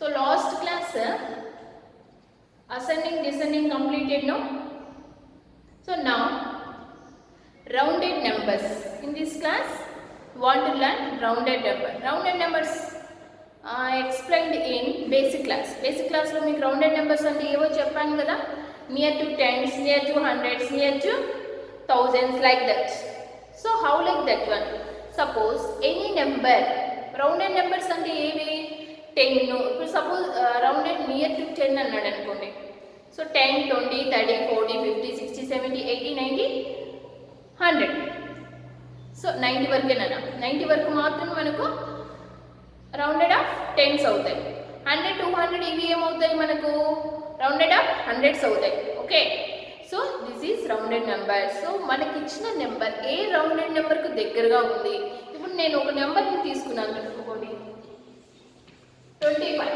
So last class ascending descending completed now. So now rounded numbers. In this class we want to learn rounded number. Rounded numbers explained in basic class. Basic class lo meeku rounded numbers ante evo cheppanu kada, near to tens, near to hundreds, near to thousands, like that. So how like that one? Suppose any number, rounded numbers ante evi 10. ఇప్పుడు suppose rounded near to 10 అన్నాడు అనుకోండి. So 10, 20, 30, 40, 50, 60, 70, 80, 90, 100. So 90 వరకేనా? 90 వరకు మాత్రమే మనకు rounded of tense అవుతాయి. 100, 200 ఇవి ఏమవుతాయి మనకు? రౌండెడ్ ఆఫ్ హండ్రెడ్స్ అవుతాయి. Okay, so this is rounded number. So మనకి ఇచ్చిన నెంబర్ ఏ రౌండెడ్ నెంబర్కు దగ్గరగా ఉంది. ఇప్పుడు నేను ఒక నెంబర్ని తీసుకున్నాను అనుకోండి, 25.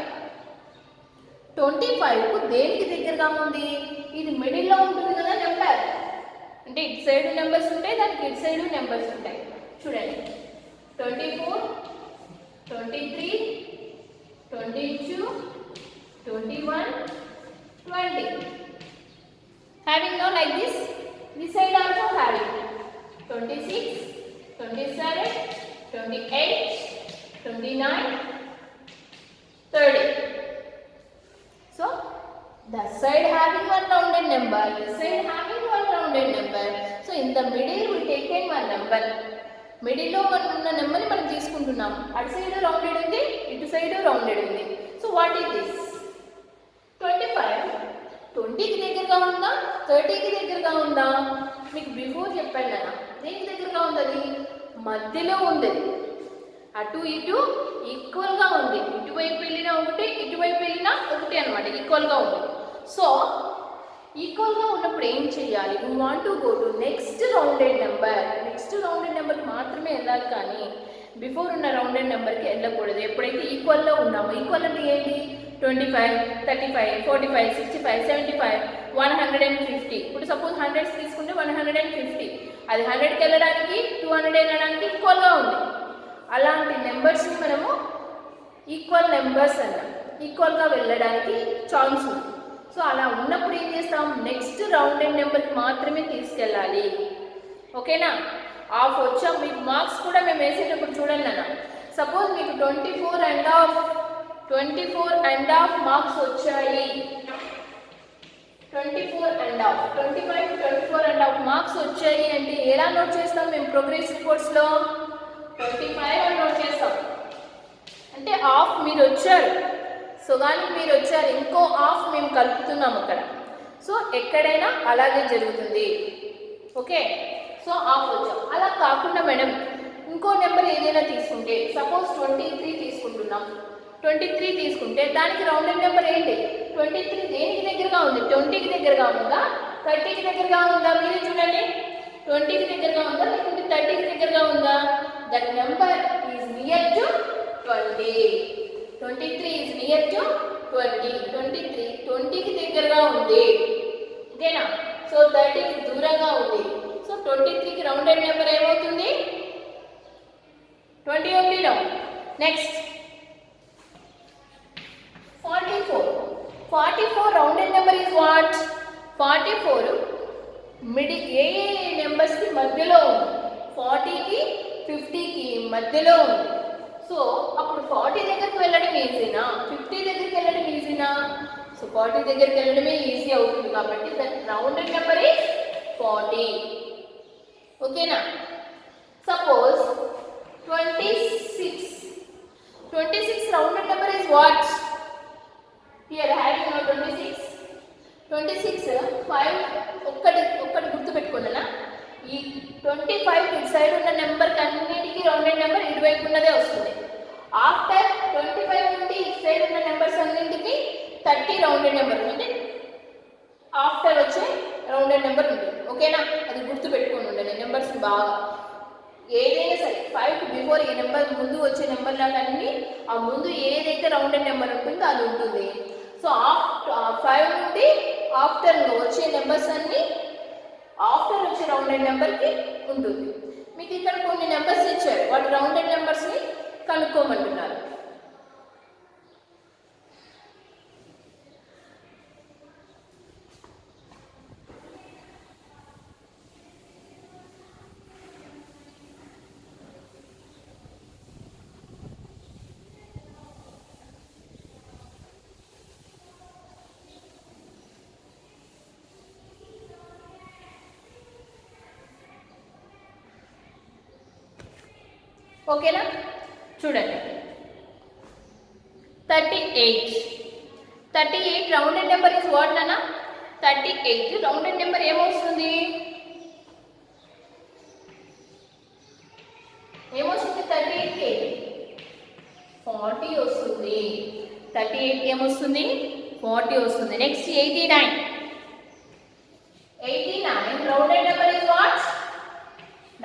25కు దేనికి దగ్గరగా ఉంది? ఇది మిడిల్లో ఉంటుంది కదా నెంబర్. అంటే ఇటు సైడ్ నెంబర్స్ ఉంటాయి, దానికి ఇటు సైడ్ నెంబర్స్ ఉంటాయి. చూడండి, 24, 23, 22, 21, 20. Having now like this side also having 26, 27, 28, 29, 30. So the side having one rounded number, this side having one rounded number. So in the middle we taken one number. Middle లో ఉన్న number ని మనం తీసుకుంటున్నాం. అటు side rounded ఉంది, ఇటు side rounded ఉంది. So what is this? 25 20కి దగ్గరగా ఉందా, 30కి దగ్గరగా ఉందా? మీకు బిఫోర్ చెప్పాను కదా, దేనికి దగ్గరగా ఉంది? అది మధ్యలో ఉంది. అటు ఇటు ఈక్వల్గా ఉంది. ఇటువైపు వెళ్ళినా ఒకటి, ఇటువైపు వెళ్ళినా ఒకటి అనమాట, ఈక్వల్గా ఉంది. సో ఈక్వల్గా ఉన్నప్పుడు ఏం చేయాలి? You want to go to next rounded number. Next rounded నెంబర్కి మాత్రమే వెళ్ళాలి, కానీ బిఫోర్ ఉన్న రౌండెడ్ నెంబర్కి వెళ్ళకూడదు. ఎప్పుడైతే ఈక్వల్లో ఉన్నామో, ఈక్వల్ అంటే ఏంటి? 25, 35, 45, 65, 75, 150. ఇప్పుడు సపోజ్ హండ్రెడ్స్ తీసుకుంటే 150. అది 100కి వెళ్ళడానికి, 200 వెళ్ళడానికి ఈక్వల్గా ఉంది. అలాంటి నెంబర్స్ని మనము ఈక్వల్ నెంబర్స్ అన్నాం. ఈక్వల్గా వెళ్ళడానికి ఛాన్స్ ఉంది. సో అలా ఉన్నప్పుడు ఏం చేస్తాం? నెక్స్ట్ రౌండెడ్ నెంబర్కి మాత్రమే తీసుకెళ్ళాలి. ఓకేనా? ఆఫ్ వచ్చాం. మీకు మార్క్స్ కూడా మేము వేసేటప్పుడు చూడండి అన్న. సపోజ్ మీకు 24.5 మార్క్స్ వచ్చాయి. 25.5 మార్క్స్ వచ్చాయి అంటే ఎలా నోట్ చేస్తాం మేము ప్రోగ్రెస్ రిపోర్ట్స్లో? 25 అని నోట్ చేస్తాం. అంటే హాఫ్ మీరు వచ్చారు, సగానికి మీరు వచ్చారు, ఇంకో హాఫ్ మేము కలుపుతున్నాం అక్కడ. సో ఎక్కడైనా అలాగే జరుగుతుంది. ఓకే, సో హాఫ్ వచ్చాం. అలా కాకుండా మేడం ఇంకో నెంబర్ ఏదైనా తీసుకుంటే, సపోజ్ 23 తీసుకుంటున్నాం. 23 తీసుకుంటే దానికి రౌండెడ్ నెంబర్ ఏంటి? 23 దేనికి దగ్గరగా ఉంది? 20కి దగ్గరగా ఉందా, 30కి దగ్గరగా ఉందా? మీరే చూడండి, 20కి దగ్గరగా ఉందా లేకుంటే 30కి దగ్గరగా ఉందా? That number is near to 20. 23 is near to 20. 23 20కి దగ్గరగా ఉంది. ఓకేనా? సో 30కి దూరంగా ఉంది. సో 23కి రౌండెడ్ నెంబర్ ఏమవుతుంది? 20 ఉండిలో. Next 44 rounded number is what? 44 middle ఏ నెంబర్స్కి మధ్యలో ఉంది. 40కి 50కి మధ్యలో ఉంది. సో అప్పుడు 40 దగ్గరికి వెళ్ళడం ఈజీనా, 50 దగ్గరికి వెళ్ళడం ఈజీనా? సో 40 దగ్గరికి వెళ్ళడమే ఈజీ అవుతుంది. కాబట్టి దట్ రౌండెడ్ నెంబర్ ఈజ్ 40. ఓకేనా? Suppose 26 rounded number is what? Here having no 26 5 ఒక్కటి గుర్తుపెట్టుకున్నానా? ఈ 25 ఇటు సైడ్ ఉన్న నెంబర్ అన్నిటికీ రౌండెడ్ నెంబర్ ఇటువైపు ఉన్నదే వస్తుంది. ఆఫ్టర్ 25 నుండి ఇటు సైడ్ ఉన్న నెంబర్స్ అన్నింటికి 30 రౌండెడ్ నెంబర్ ఉంది. ఆఫ్టర్ వచ్చే రౌండెడ్ నెంబర్ ఉంటుంది. ఓకేనా? అది గుర్తుపెట్టుకుని ఉండండి నెంబర్స్ బాగా. ఏదైనా సరే 5కి బిఫోర్ ఈ నెంబర్ ముందు వచ్చే నెంబర్ లాగా అన్ని ఆ ముందు ఏదైతే రౌండెడ్ నెంబర్ ఉంటుందో అది ఉంటుంది. సో 5 నుండి ఆఫ్టర్ వచ్చే నెంబర్స్ అన్ని ఆఫ్టర్ వచ్చే రౌండెడ్ నెంబర్కి ఉంటుంది. మీకు ఇక్కడ కొన్ని నెంబర్స్ ఇచ్చారు, వాటి రౌండెడ్ నెంబర్స్ని కనుక్కోమంటున్నారు. ఓకేనా? చూడండి 38 రౌండెడ్ నెంబర్ ఇస్ వాట్ నాన్న? 38 రౌండెడ్ నెంబర్ ఏమొస్తుంది? 38కి 40 వస్తుంది. 38కి ఏమొస్తుంది? 40 వస్తుంది. Next 89 rounded number is what?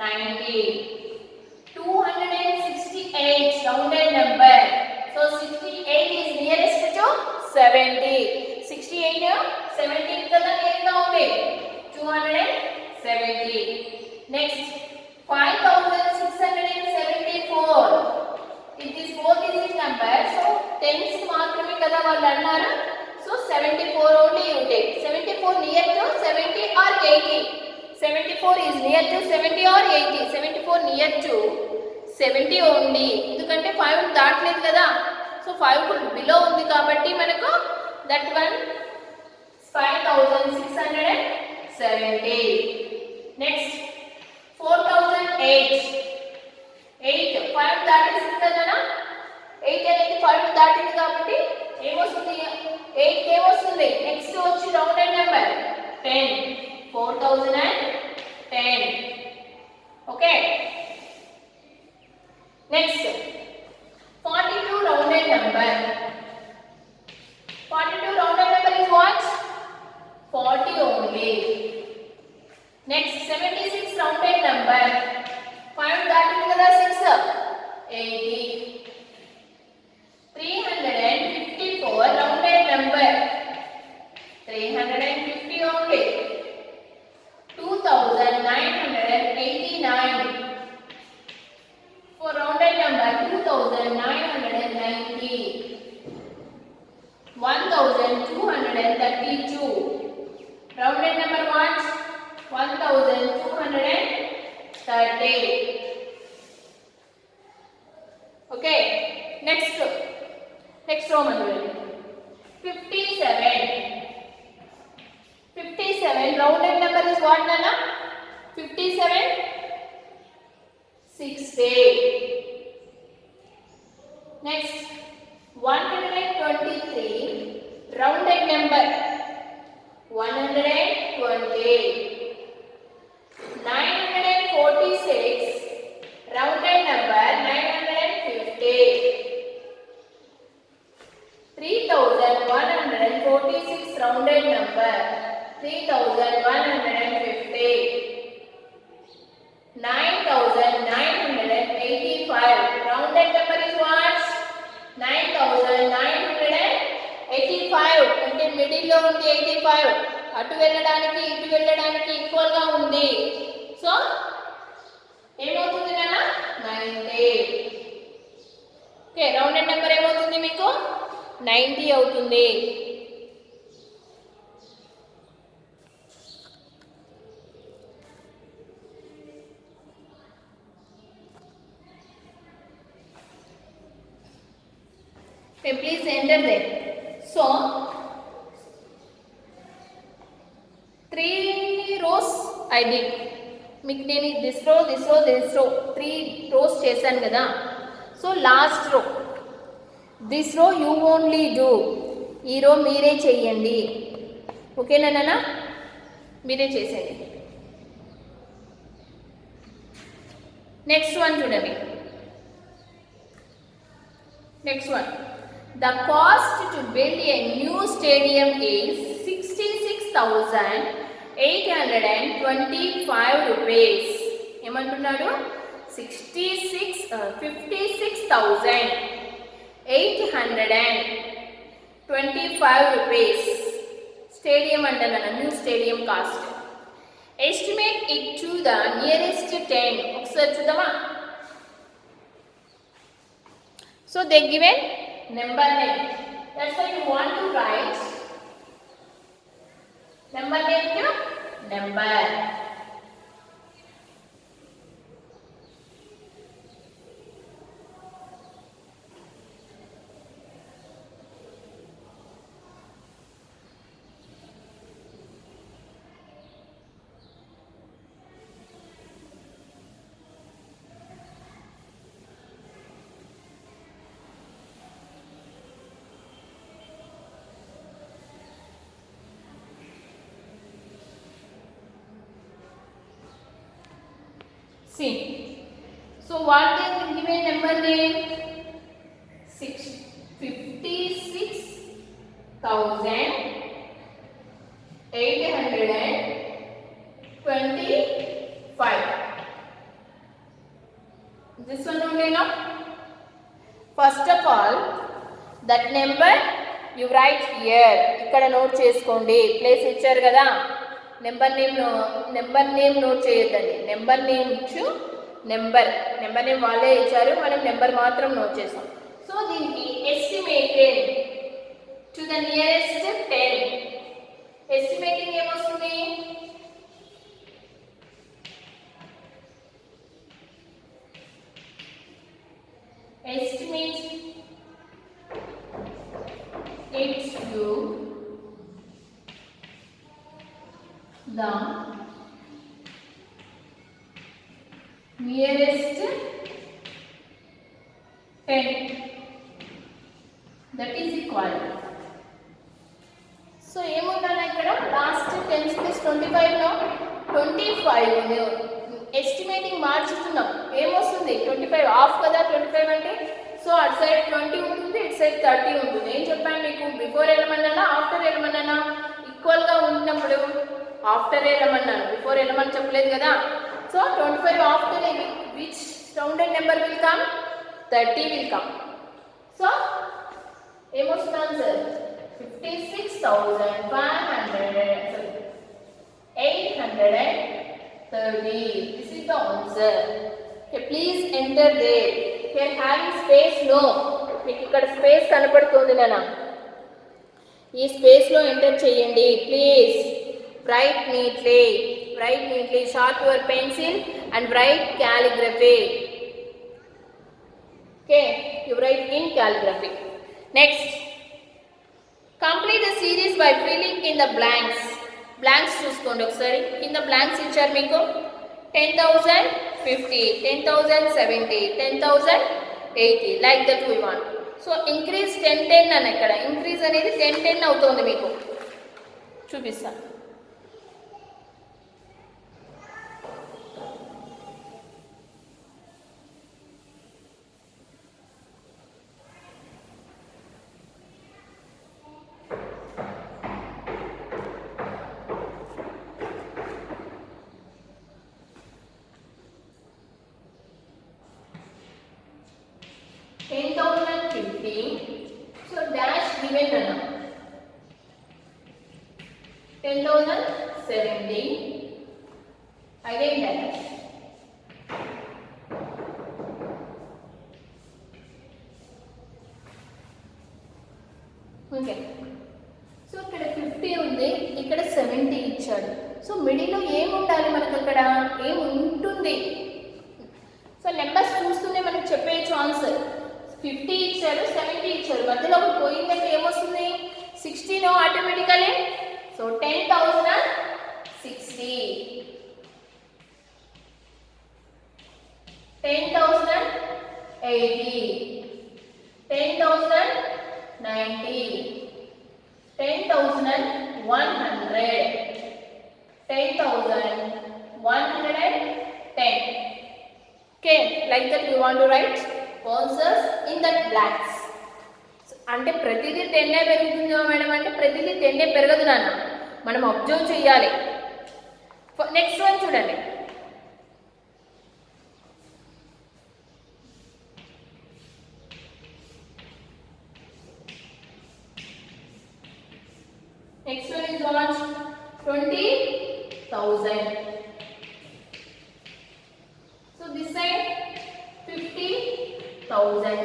90. 268 rounded number. So 68 is nearest to 70. 68 70 kada nearga undi. 270. Next 5674. If this 4 digit number, so tens maatrame kada vallu annaru. So 74 only you take. 74 near to 70 or 80. 74 is near to 70 or 80. 74 near to 70 only, ఎందుకంటే 5 దాటలేదు కదా. So 5 కు below ఉంది కాబట్టి మనకు that one 5670. Next 4008. 8 5 దాటేసింది కదా. 8 అనేది 5 దాటింది కాబట్టి ఏమొస్తుంది? 8 కి ఏమొస్తుంది? నెక్స్ట్ వచ్చి rounded number 10. 4010. Okay. Next 42 rounded number. 42 rounded number is what? 40 only. Next 76 rounded number. 5 దాటింది కదా 6. 80. 354 rounded number. 350 only. 2989. For rounded number 2990. 1232. Rounded number what? 1230. Okay. Next Roman 57. 57 rounded number is what Nana? 57 60. Next 123 rounded number. 120. 946 rounded number. 950. 3146 rounded number. 3150. 9985 rounded number is what? 9985. అంటే middle లో ఉంది 85. అటు వెళ్ళడానికి ఇటు వెళ్ళడానికి equal గా ఉంది. సో ఏమవుతుంది నాన్న? 90. ఓకే, రౌండెడ్ నెంబర్ ఏమవుతుంది మీకు? 90 అవుతుంది. Okay, please enter there. So 3 rows I did. మీకు నేను this row 3 rows చేశాను కదా. సో లాస్ట్ రో this row you only do. ఈ రో మీరే చెయ్యండి. ఓకేనా నాన్న? మీరే చేసేయండి. నెక్స్ట్ వన్ చూడండి. Next one, the cost to build a new stadium is 66,825 rupees. ఏమంటున్నాడు? 56,825 rupees. స్టేడియం అంటే new stadium cost. Estimate it to the nearest 10. ఒకసారి చూద్దామా? So they given number name. That's why you want to write number name to number. See. So what is the given number name? 56,825. This one only, no? First of all, that number you write here. ఇక్కడ note చేసుకోండి. Place ఇచ్చారు కదా, number name note చేయొద్దండి. Number name ఇచ్చు number name వాళ్ళే ఇచ్చారు, మనం number మాత్రం నోట్ చేసాం. సో దీనికి estimated to the nearest 10. Estimating ఏమొస్తుంది? Estimate it to the nearest 10, that is equal. So ఏముండాలి ఇక్కడ? లాస్ట్ 10 plus 25 లో 25 ఉంది. ఎస్టిమేటింగ్ మార్చుతున్నాం, ఏమొస్తుంది? 25 ఆఫ్ కదా 25 అంటే. సో అటు సైడ్ 20 ఉంటుంది, ఇటు సైడ్ 30 ఉంటుంది. ఏం చెప్పాను మీకు? బిఫోర్ వెళ్ళమన్నానా ఆఫ్టర్ వెళ్ళమన్నానా? ఈక్వల్గా ఉన్నప్పుడు ఆఫ్టర్ వెళ్ళమన్నాను, బిఫోర్ వెళ్ళమని చెప్పలేదు కదా. So 25 after which rounded number will come? 30 will come. So ఏమొస్తుంది answer? 56,830. This is the answer. Okay, please enter there. Here having space, no. మీకు ఇక్కడ స్పేస్ కనపడుతుంది నాన్న, ఈ స్పేస్ లో ఎంటర్ చేయండి please. write neatly, sharp your pencil and write calligraphy. Okay, you write in calligraphy. Next, complete the series by filling in the blanks. Blanks చూసుకోండి ఒకసారి. కింద బ్లాంక్స్ ఇచ్చారు మీకు. 10,050, 10,070, 10,080, like that we want. So increase 10 అని ఇక్కడ increase అనేది 10 అవుతుంది మీకు. చూపిస్తాను. So dash given now 10,070 again dash. Okay, so ఇక్కడ 50 ఉంది, ఇక్కడ 70 ఇచ్చాడు. సో మిడిల్లో ఏముండాలి మనకు? అక్కడ ఏముంటుంది? సో నెంబర్స్ చూస్తూనే మనకు చెప్పేయచ్చు ఆన్సర్. 50 ఇచ్చారు, 70 ఇచ్చారు, మధ్యలో ఒకటి పోయిందంటే ఏమొస్తుంది? 16 automatically. So 10,060, 10,080, 10,090, 10,100, 10,110. Okay, like that we want to write answers in that blanks. అంటే ప్రతిదీ 10 పెరుగుతుందా మేడం అంటే ప్రతిదీ 10 పెరగదు నాన్న, మనం అబ్జర్వ్ చేయాలి. నెక్స్ట్ వన్ చూడండి. Next one is what? 20,000. So this side 50,000.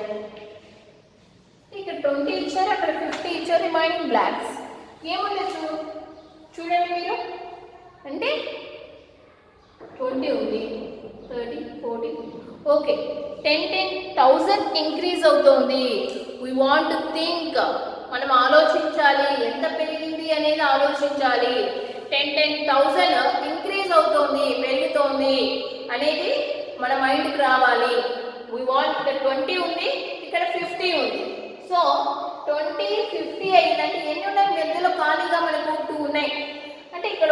ఇక్కడ 20 ఇచ్చారు, అక్కడ 50 ఇచ్చారు, రిమైనింగ్ బ్లాక్స్. ఏముండొచ్చు చూడండి మీరు. అంటే 20 ఉంది, 30, 40. ఓకే, 10,000 ఇంక్రీజ్ అవుతుంది. వీ వాంట్ టు థింక్, మనం ఆలోచించాలి, ఎంత పెరిగింది అనేది ఆలోచించాలి. 10,000 ఇంక్రీజ్ అవుతుంది, పెరుగుతోంది అనేది మన మైండ్కి రావాలి. వీ వాంట్, ఇక్కడ 20 ఉంది, ఇక్కడ 50 ఉంది. సో 20, 50 అయిందంటే ఎన్ని ఉన్నాయి మధ్యలో ఖాళీగా? మనకు 2 ఉన్నాయి. అంటే ఇక్కడ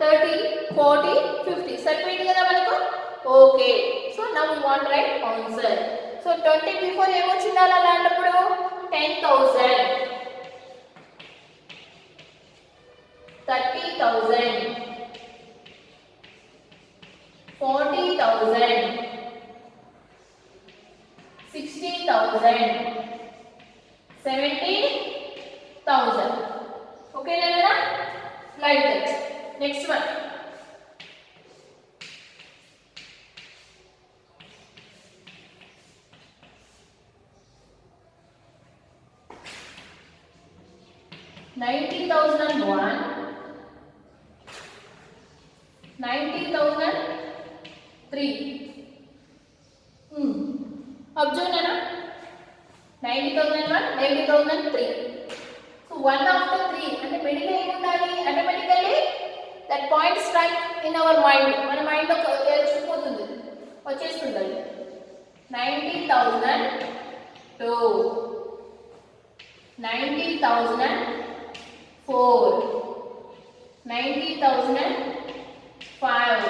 30, 40, 50 సరిపోయింది కదా మనకు. Okay. So now we want right answer. So 20 before ఏమొచ్చింది అలా అన్నప్పుడు 10,000, 30,000, 40,000, 60,000, 70,000. ఓకే లేదా? Like that. Next one. $90,001, $90,003. Observe Nana. 90,001, 90,003. So 1 after 3 and the middle automatically that point strike in our mind. Mana mind lo velchipotundi. Vachestundi. 90,002, 90,004, 90,005,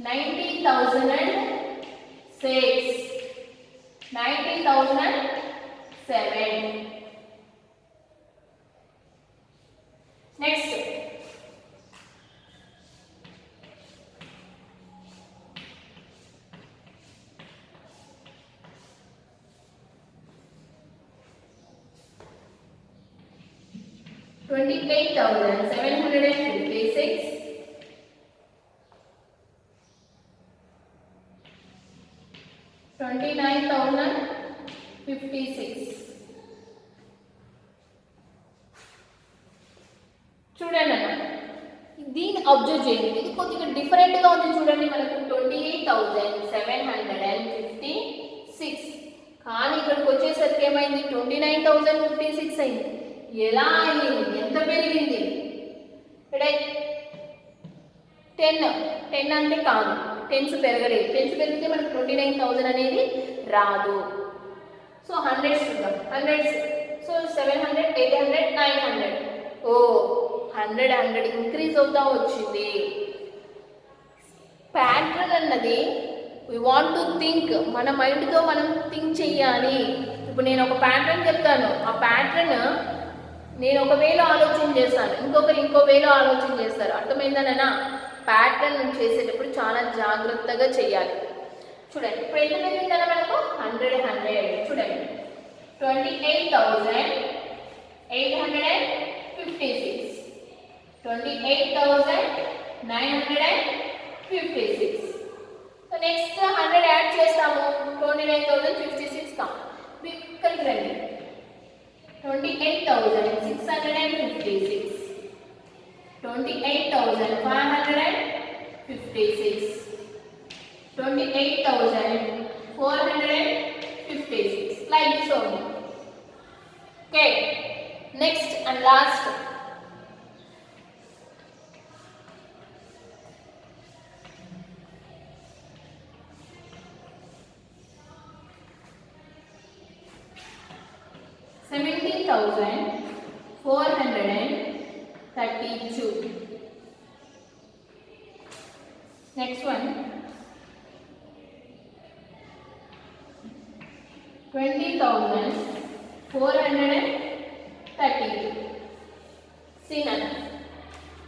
90,006, 90,007. Next. $28,756, $29,056. చూడండి అన్న, దీన్ని observe చేయండి. ఇది కొద్దిగా డిఫరెంట్గా ఉంది చూడండి. మనకు 28,756, కానీ ఇక్కడికి వచ్చేసరికి ఏమైంది? 29,056 అయింది. ఎలా అయింది? ఎంత పెరిగింది? ఇక్కడ 10 అంటే కాదు, టెన్స్ పెరగలేదు. టెన్స్ పెరిగితే మనకు 29,000 అనేది రాదు. సో 100 చూద్దాం. 100, సో 700, 800, 900. ఓ 100 ఇంక్రీజ్ అవుతా వచ్చింది. ప్యాటర్న్ అన్నది వి వాంట్ టు థింక్, మన మైండ్తో మనం థింక్ చెయ్యాలి. ఇప్పుడు నేను ఒక ప్యాటర్న్ చెప్తాను, ఆ ప్యాటర్న్ నేను ఒక వేలో ఆలోచన చేస్తాను, ఇంకొకరు ఇంకో వేలో ఆలోచన చేస్తారు. అర్థమైందనా? ప్యాటర్న్ చేసేటప్పుడు చాలా జాగ్రత్తగా చేయాలి. చూడండి ఇప్పుడు ఎంత పెరిగిందన్నా మనకు 100. చూడండి 28,856, 28,956. సో నెక్స్ట్ 100 యాడ్ చేస్తాము. 29,056 ఇక్కడికి రండి. 28,656, 28,556, 28,456. Like this only. Okay. Next and last. $17,432. Next one. 20,432. See now.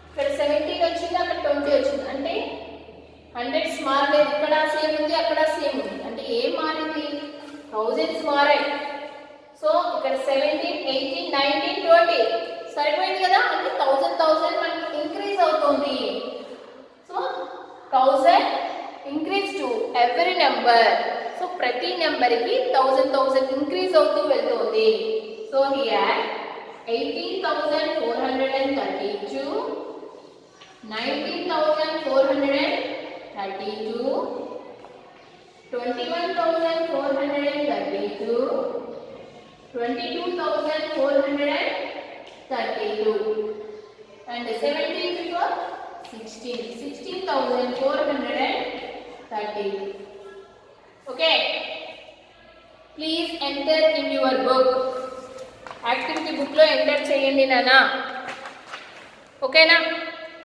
ఇక్కడ 17 వచ్చింది, అక్కడ 20 వచ్చింది. అంటే 100 మారలేదు. ఇక్కడ సేమ్ ఉంది, అక్కడ సేమ్ ఉంది. అంటే ఏం మారింది? థౌజండ్స్ మారాయి. సో ఇక్కడ 17, 18, 19, 20 సరిపోయింది కదా. అంటే 1000 మనకి ఇంక్రీజ్ అవుతుంది. So 1000 increase to every number. So ప్రతి నెంబర్కి 1000 ఇంక్రీజ్ అవుతూ వెళ్తుంది. So here 18,432, 19,432, 21,432, 22,432, and 17 before 16, 16,432. Okay, please enter in your book. Activity book lo enter cheyandi nana. Okay na?